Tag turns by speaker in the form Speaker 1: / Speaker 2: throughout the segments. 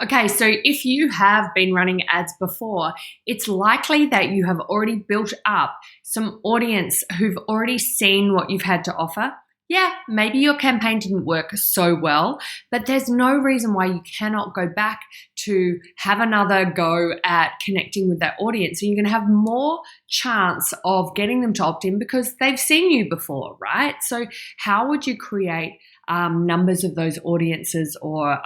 Speaker 1: Okay, so if you have been running ads before, it's likely that you have already built up some audience who've already seen what you've had to offer. Yeah, maybe your campaign didn't work so well, but there's no reason why you cannot go back to have another go at connecting with that audience. And you're going to have more chance of getting them to opt in because they've seen you before, right? So how would you create numbers of those audiences or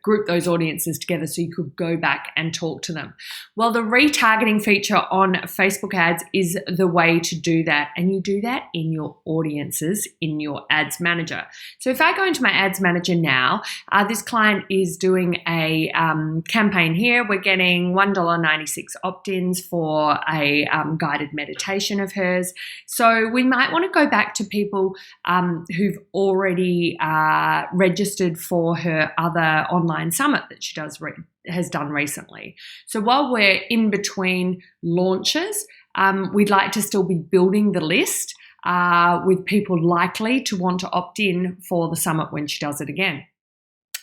Speaker 1: group those audiences together so you could go back and talk to them? Well, the retargeting feature on Facebook ads is the way to do that. And you do that in your audiences in your ads manager. So if I go into my ads manager now, this client is doing a campaign here. We're getting $1.96 opt-ins for a guided meditation of hers. So we might want to go back to people who've already registered for her other online summit that she has done recently. So while we're in between launches, we'd like to still be building the list with people likely to want to opt in for the summit when she does it again.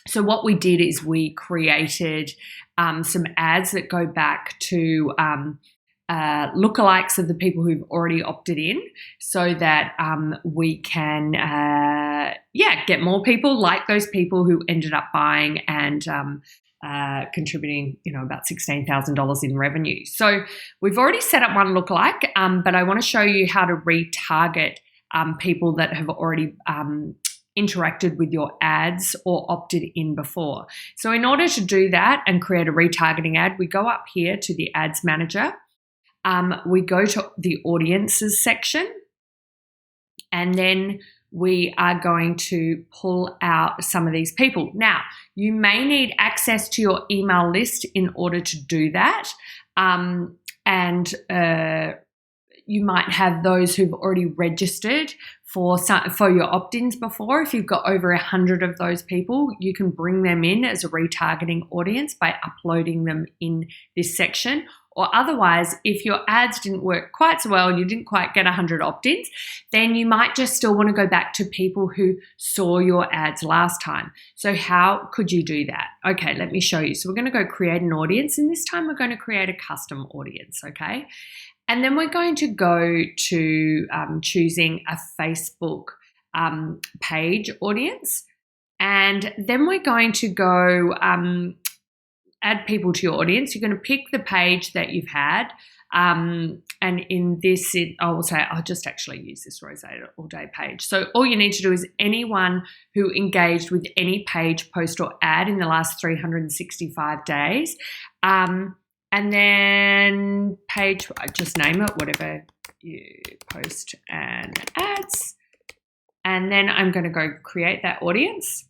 Speaker 1: So what we did is we created some ads that go back to lookalikes of the people who've already opted in so that we can get more people like those people who ended up buying and contributing about $16,000 in revenue. So we've already set up one lookalike, but I want to show you how to retarget people that have already interacted with your ads or opted in before. So in order to do that and create a retargeting ad, we go up here to the ads manager. We go to the audiences section, and then we are going to pull out some of these people. Now, you may need access to your email list in order to do that. You might have those who've already registered for your opt-ins before. If you've got over 100 of those people, you can bring them in as a retargeting audience by uploading them in this section. Or otherwise, if your ads didn't work quite so well, you didn't quite get 100 opt-ins, then you might just still want to go back to people who saw your ads last time. So how could you do that? Okay, let me show you. So we're going to go create an audience, and this time we're going to create a custom audience, okay? And then we're going to go to choosing a Facebook page audience. And then we're going to go add people to your audience. You're going to pick the page that you've had. And in this, I will say, I'll just actually use this Rosetta All Day page. So all you need to do is anyone who engaged with any page, post, or ad in the last 365 days. And then page, just name it, whatever you post and ads. And then I'm going to go create that audience.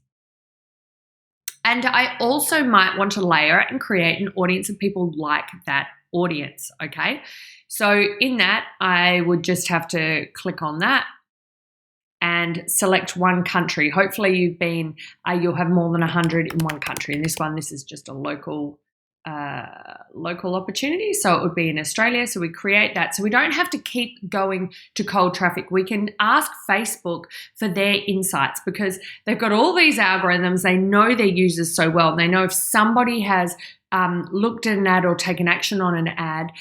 Speaker 1: And I also might want to layer it and create an audience of people like that audience, okay? So in that, I would just have to click on that and select one country. Hopefully you'll have more than 100 in one country. In this one, this is just a local opportunity, so it would be in Australia. So we create that, so we don't have to keep going to cold traffic. We can ask Facebook for their insights because they've got all these algorithms. They know their users so well. They know if somebody has looked at an ad or taken action on an ad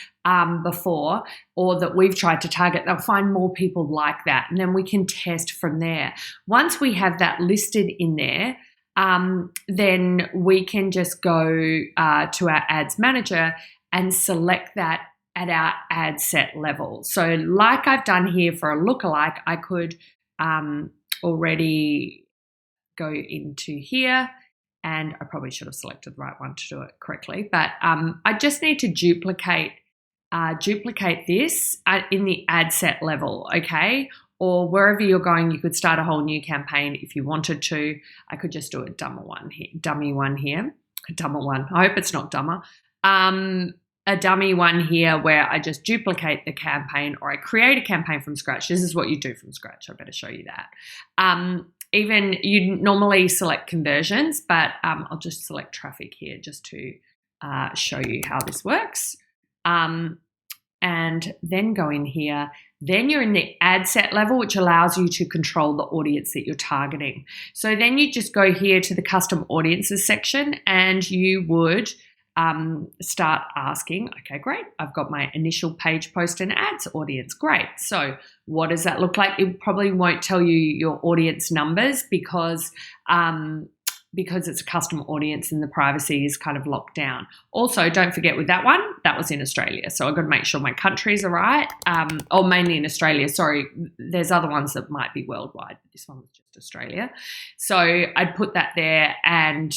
Speaker 1: before, or that we've tried to target, they'll find more people like that, and then we can test from there. Once we have that listed in there, then we can just go to our ads manager and select that at our ad set level. So like I've done here for a lookalike, I could already go into here, and I probably should have selected the right one to do it correctly, but I just need to duplicate this in the ad set level, okay? Or wherever you're going, you could start a whole new campaign if you wanted to. I could just do a dummy one here. A dumber one. I hope it's not dumber. A dummy one here where I just duplicate the campaign, or I create a campaign from scratch. This is what you do from scratch. I better show you that. Even you normally select conversions, but I'll just select traffic here just to show you how this works. And then go in here. Then you're in the ad set level, which allows you to control the audience that you're targeting. So then you just go here to the custom audiences section, and you would start asking, okay, great, I've got my initial page post and ads audience. Great. So what does that look like? It probably won't tell you your audience numbers because it's a custom audience and the privacy is kind of locked down. Also, don't forget with that one, that was in Australia. So I've got to make sure my countries are right, or mainly in Australia. Sorry, there's other ones that might be worldwide, but this one was just Australia. So I'd put that there and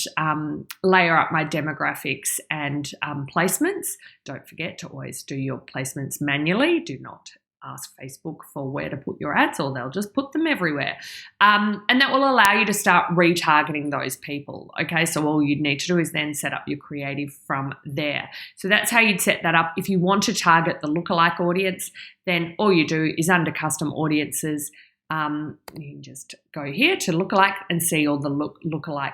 Speaker 1: layer up my demographics and placements. Don't forget to always do your placements manually. Do not ask Facebook for where to put your ads, or they'll just put them everywhere. And that will allow you to start retargeting those people. Okay, so all you'd need to do is then set up your creative from there. So that's how you'd set that up. If you want to target the lookalike audience, then all you do is under custom audiences, you can just go here to lookalike and see all the lookalike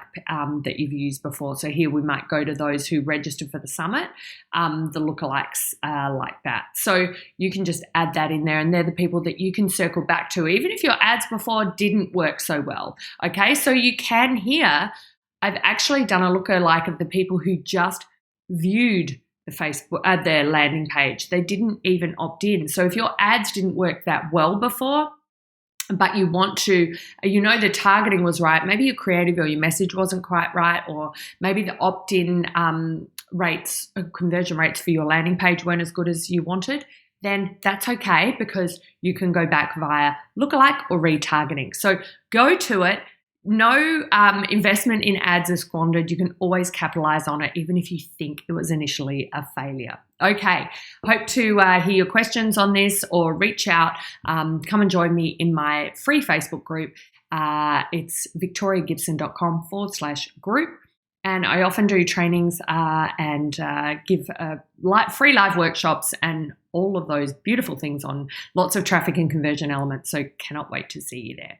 Speaker 1: that you've used before. So here we might go to those who registered for the summit. The lookalikes are like that. So you can just add that in there, and they're the people that you can circle back to, even if your ads before didn't work so well. Okay, so you can here, I've actually done a lookalike of the people who just viewed the Facebook, their landing page. They didn't even opt in. So if your ads didn't work that well before, but you want to, the targeting was right, maybe your creative or your message wasn't quite right, or maybe the opt-in rates, conversion rates for your landing page weren't as good as you wanted, then that's okay, because you can go back via lookalike or retargeting. So go to it. No investment in ads is squandered. You can always capitalize on it, even if you think it was initially a failure. Okay, hope to hear your questions on this, or reach out. Come and join me in my free Facebook group. It's victoriagibson.com/group. And I often do trainings and give free live workshops and all of those beautiful things on lots of traffic and conversion elements. So cannot wait to see you there.